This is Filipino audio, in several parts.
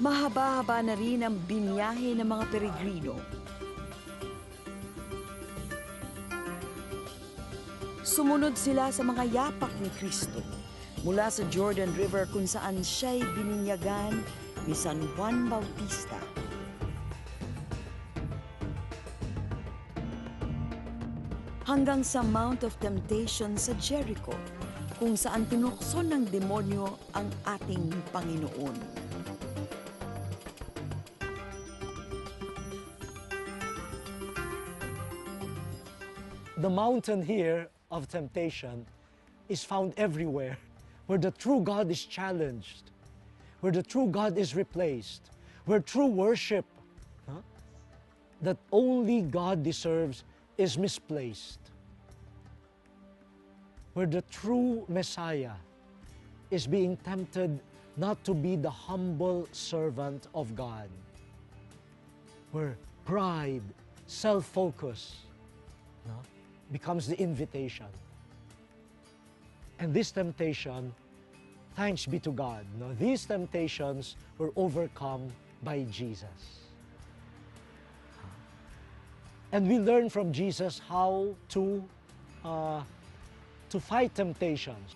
Mahaba-haba na rin ang binyahe ng mga peregrino. Sumunod sila sa mga yapak ni Kristo mula sa Jordan River kung saan siya'y bininyagan ni San Juan Bautista. Hanggang sa Mount of Temptation sa Jericho, kung saan tinukso ng demonyo ang ating Panginoon. The mountain here of temptation is found everywhere, where the true God is challenged, where the true God is replaced, where true worship that only God deserves is misplaced, where the true Messiah is being tempted not to be the humble servant of God, where pride, self-focus becomes the invitation. And this temptation, thanks be to God, these temptations were overcome by Jesus. And we learn from Jesus how to fight temptations.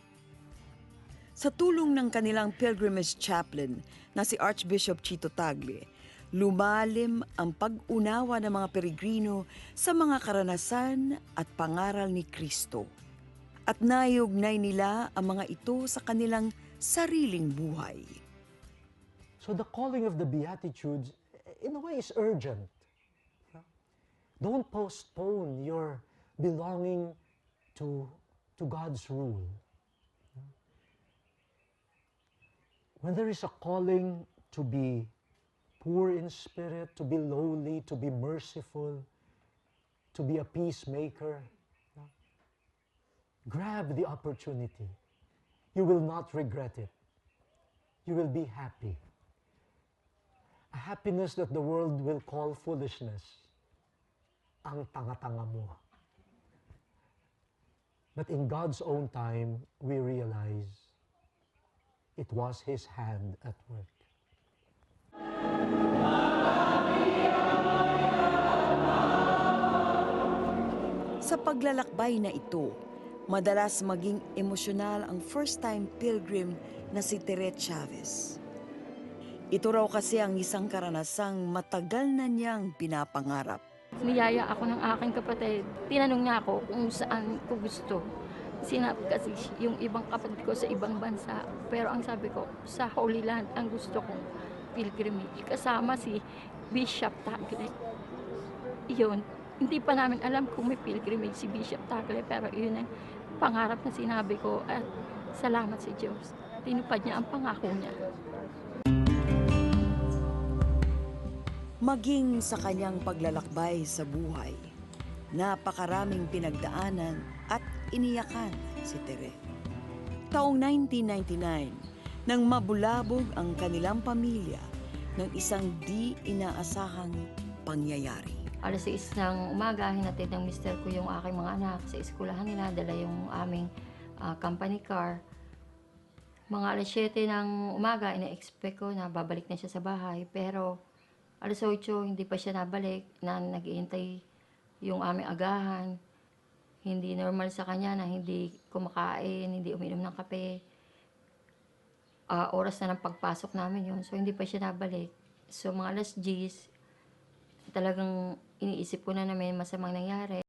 Sa tulong ng kanilang pilgrimage chaplain na si Archbishop Chito Tagle, lumalim ang pag-unawa ng mga peregrino sa mga karanasan at pangaral ni Kristo. At naiugnay nila ang mga ito sa kanilang sariling buhay. So the calling of the Beatitudes, in a way, is urgent. Don't postpone your belonging to God's rule. When there is a calling to be poor in spirit, to be lowly, to be merciful, to be a peacemaker, grab the opportunity. You will not regret it. You will be happy. A happiness that the world will call foolishness. Ang tanga-tanga mo. But in God's own time, we realize it was His hand at work. Sa paglalakbay na ito, madalas maging emosyonal ang first-time pilgrim na si Tere Chavez. Ito raw kasi ang isang karanasang matagal na niyang pinapangarap. Niyaya ako ng aking kapatid. Tinanong niya ako kung saan ko gusto. Sinabi kasi yung ibang kapatid ko sa ibang bansa. Pero ang sabi ko, sa Holy Land ang gusto kong pilgrimage. Kasama si Bishop Tagle. Iyon, hindi pa namin alam kung may pilgrimage si Bishop Tagle. Pero yun ang pangarap na sinabi ko. At salamat sa Diyos. Tinupad niya ang pangako niya. Maging sa kanyang paglalakbay sa buhay, napakaraming pinagdaanan at iniyakan si Tere. Taong 1999, nang mabulabog ang kanilang pamilya ng isang di inaasahang pangyayari. Alas 6 ng umaga, hinatid ng mister ko yung aking mga anak sa eskwelahan nila, dala yung aming company car. Mga alas 7 ng umaga, ina-expect ko na babalik na siya sa bahay, pero alas 8, hindi pa siya nabalik, na nag-iintay yung aming agahan. Hindi normal sa kanya na hindi kumakain, hindi uminom ng kape. Oras na ng pagpasok namin yun, so hindi pa siya nabalik. So mga alas 10, talagang iniisip ko na may masamang nangyari.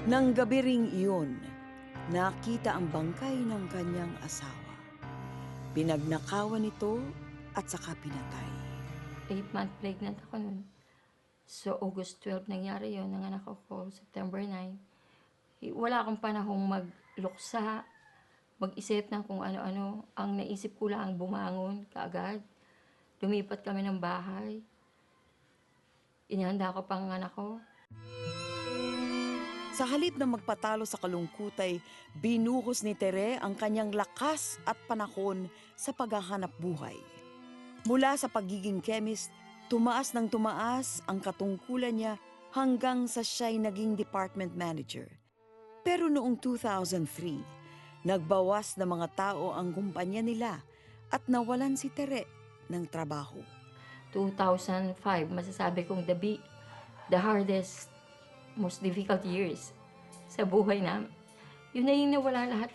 Nang gabi ring iyon, nakita ang bangkay ng kanyang asawa. Pinagnakawan ito at saka pinatay. 8-month pregnant ako nun. So, August 12 nangyari yun, nanganak ako, September 9. Wala akong panahong magluksa, mag-isip ng kung ano-ano. Ang naisip ko lang, bumangon kaagad. Lumipat kami ng bahay. Inihanda ko pang anak ko. Sa halip na magpatalo sa kalungkutay, binuhos ni Tere ang kanyang lakas at panahon sa paghahanap buhay. Mula sa pagiging chemist, tumaas ng tumaas ang katungkulan niya hanggang sa siya'y naging department manager. Pero noong 2003, nagbawas na mga tao ang kumpanya nila at nawalan si Tere ng trabaho. 2005, masasabi kong the hardest, most difficult years sa buhay namin. Yun na yung nawala lahat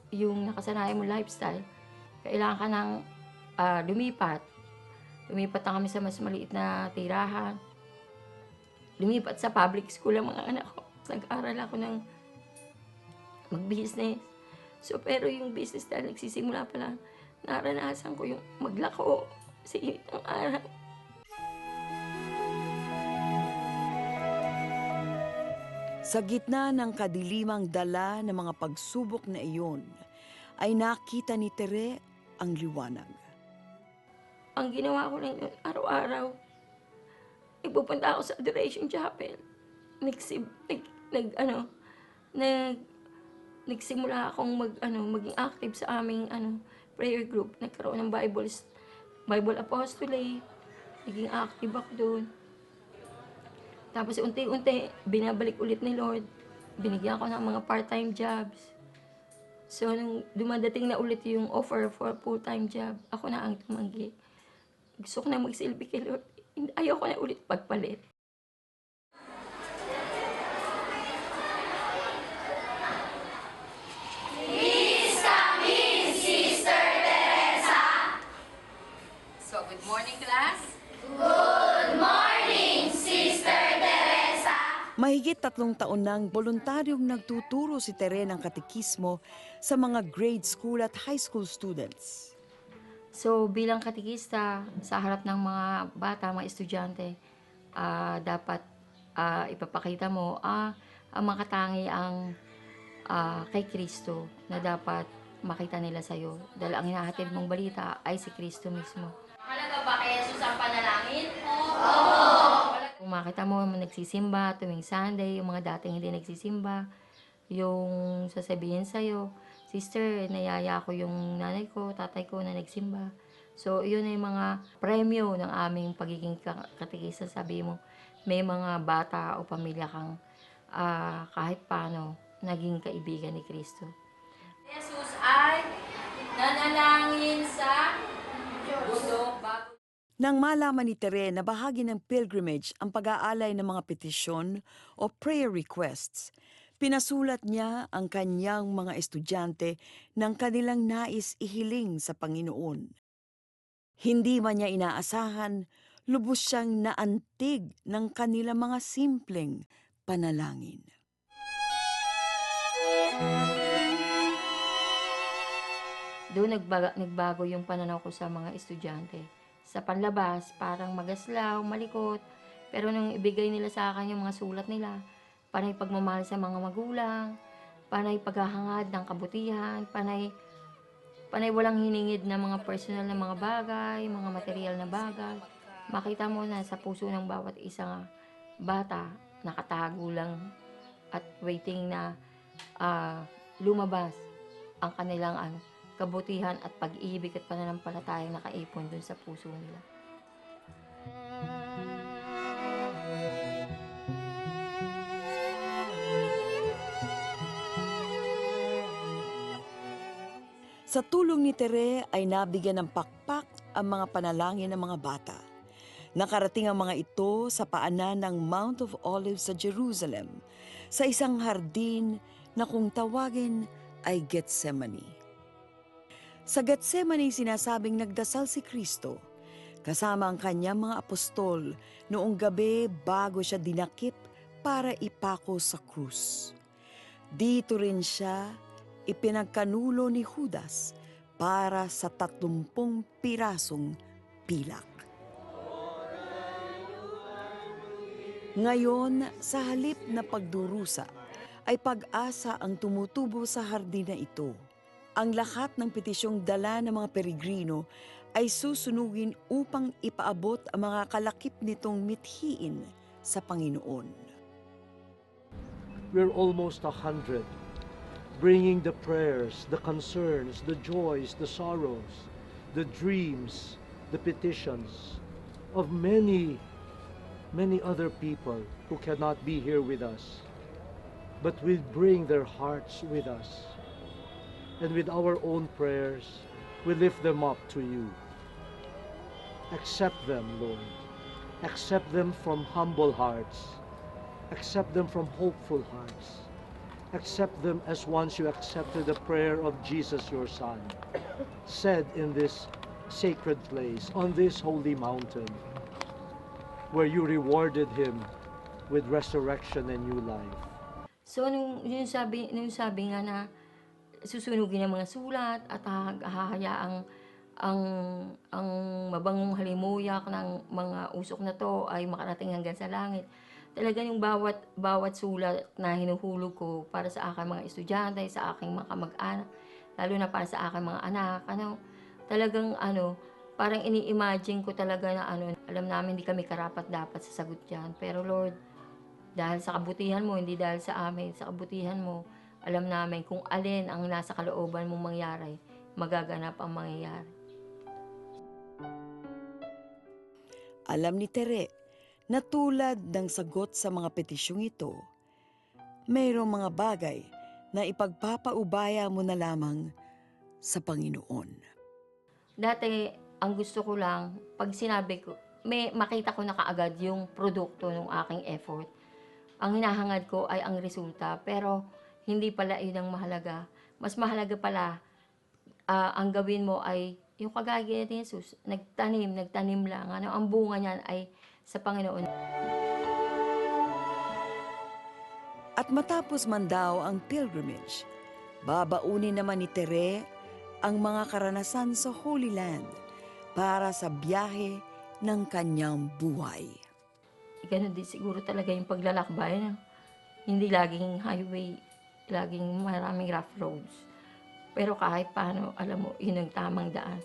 yung nakasanayan mo lifestyle. Kailangan ka ng lumipat. Lumipat na kami sa mas maliit na tirahan. Lumipat sa public school ang mga anak ko. Nag-aral ako ng mag-business. So, pero yung business dahil nagsisimula pa lang, naranasan ko yung maglako sa init ng araw. Sa gitna ng kadilimang dala ng mga pagsubok na iyon, ay nakita ni Tere ang liwanag. Ang ginawa ko lang yun, araw-araw, nagpupunta ako sa Adoration Chapel. Nagsimula akong maging active sa aming prayer group. Nagkaroon ng Bible Apostolate. Naging active ako doon. Tapos unti-unti, binabalik ulit ni Lord. Binigyan ko ng mga part-time jobs. So, nung dumadating na ulit yung offer for full-time job, ako na ang tumanggi. Gusto ko na magsilbi kay Lord. Ayaw ko na ulit pagpalit. So, good morning, class. Mahigit 3 taon nang voluntaryong nagtuturo si Tere ng katekismo sa mga grade school at high school students. So, bilang katikista, sa harap ng mga bata, mga estudyante, dapat ipapakita mo ang makatangi ang kay Kristo na dapat makita nila sa'yo. Dahil ang hinahatid mong balita ay si Kristo mismo. Halaga ba kay Jesus ang panalangin? Kung makita mo nagsisimba tuwing Sunday, yung mga dating hindi nagsisimba, yung sasabihin sa'yo, Sister, nayaya ko yung nanay ko, tatay ko na nagsimba. So, yun ay mga premyo ng aming pagiging katikista. Sabi mo, may mga bata o pamilya kang kahit paano naging kaibigan ni Kristo. Jesus ay nanalangin sa bundok bago. Nang malaman ni Tere na bahagi ng pilgrimage ang pag-aalay ng mga petisyon o prayer requests, pinasulat niya ang kanyang mga estudyante ng kanilang nais ihiling sa Panginoon. Hindi man niya inaasahan, lubos siyang naantig ng kanilang mga simpleng panalangin. Doon nagbago yung pananaw ko sa mga estudyante. Sa panlabas, parang magaslaw, malikot. Pero nung ibigay nila sa akin yung mga sulat nila, panay pagmamahal sa mga magulang, panay paghahangad ng kabutihan, panay walang hiningid na mga personal na mga bagay, mga material na bagay. Makita mo na sa puso ng bawat isang bata, nakatago lang at waiting na lumabas ang kanilang kabutihan at pag-ibig at pananampalatayang nakaipon dun sa puso nila. Sa tulong ni Tere ay nabigyan ng pakpak ang mga panalangin ng mga bata. Nakarating ang mga ito sa paanan ng Mount of Olives sa Jerusalem, sa isang hardin na kung tawagin ay Gethsemane. Sa Gethsemane sinasabing nagdasal si Kristo kasama ang kanyang mga apostol noong gabi bago siya dinakip para ipako sa krus. Dito rin siya ipinagkanulo ni Judas para sa 30 pirasong pilak. Ngayon, sa halip na pagdurusa, ay pag-asa ang tumutubo sa hardin na ito. Ang lahat ng petisyong dala ng mga peregrino ay susunugin upang ipaabot ang mga kalakip nitong mithiin sa Panginoon. We're almost 100, bringing the prayers, the concerns, the joys, the sorrows, the dreams, the petitions of many other people who cannot be here with us, but will bring their hearts with us. And with our own prayers, we lift them up to you. Accept them, Lord. Accept them from humble hearts. Accept them from hopeful hearts. Accept them as once you accepted the prayer of Jesus, your Son, said in this sacred place, on this holy mountain, where you rewarded him with resurrection and new life. So nung sabi nga na susunugin ang mga sulat at hahayaang ang ang mabangong halimuyak ng mga usok na to ay makarating hanggang sa langit. Talaga yung bawat sulat na hinuhulog ko para sa aking mga estudyante, sa aking mga kamag-anak, lalo na para sa aking mga anak, talagang parang ini-imagine ko talaga na alam namin hindi kami karapat-dapat sa sagot diyan. Pero Lord, dahil sa kabutihan mo, hindi dahil sa amin, sa kabutihan mo, alam namin kung alin ang nasa kalooban mong mangyari, magaganap ang mangyayari. Alam ni Tere na tulad ng sagot sa mga petisyong ito, mayroong mga bagay na ipagpapaubaya mo na lamang sa Panginoon. Dati, ang gusto ko lang, pag sinabi ko, makita ko na kaagad yung produkto ng aking effort. Ang hinahangad ko ay ang resulta, pero hindi pala yun ang mahalaga. Mas mahalaga pala, ang gawin mo ay yung kagaya ni Jesus, nagtanim lang. Ang bunga niyan ay sa Panginoon. At matapos man daw ang pilgrimage, babaunin naman ni Tere ang mga karanasan sa Holy Land para sa biyahe ng kanyang buhay. Ganun din siguro talaga yung paglalakbay. Hindi laging highway, laging maraming rough roads. Pero kahit paano, alam mo, yun ang tamang daan.